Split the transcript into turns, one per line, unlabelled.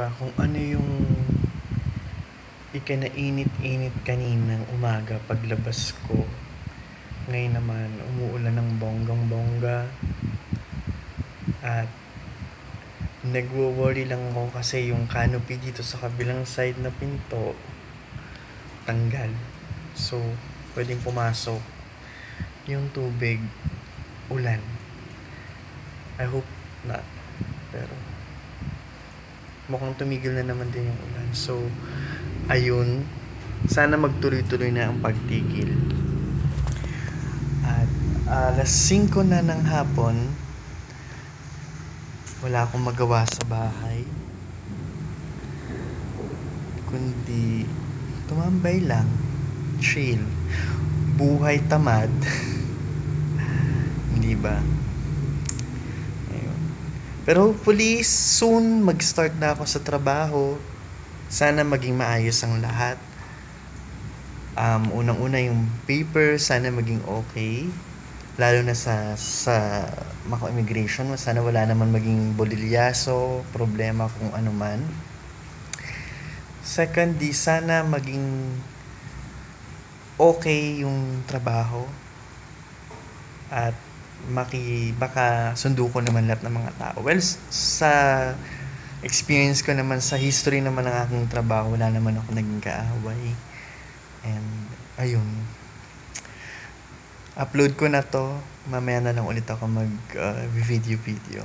pa kung ano yung ikinainit-init kaninang umaga paglabas ko. Ngayon naman, umuulan ng bonggang-bongga. At nagwo-worry lang ako kasi yung canopy dito sa kabilang side na pinto tanggal. So, pwedeng pumasok yung tubig, ulan. I hope not. Pero, mukhang tumigil na naman din yung ulan. So, ayun. Sana magtuloy-tuloy na ang pagtigil. At alas 5 na ng hapon, wala akong magawa sa bahay. Kundi, tumambay lang. Chill. Buhay tamad. Hindi ba? Ayun. Pero hopefully, soon mag-start na ako sa trabaho. Sana maging maayos ang lahat. Unang-una yung paper, sana maging okay. Lalo na sa Mako Immigration, sana wala naman maging bolilyaso, problema kung ano man. Secondly, sana maging okay yung trabaho. At baka sundo ko naman lahat ng mga tao. Well, sa experience ko naman, sa history naman ng aking trabaho, wala naman ako naging kaaway. And, ayun. Upload ko na to. Mamaya na lang ulit ako mag-video.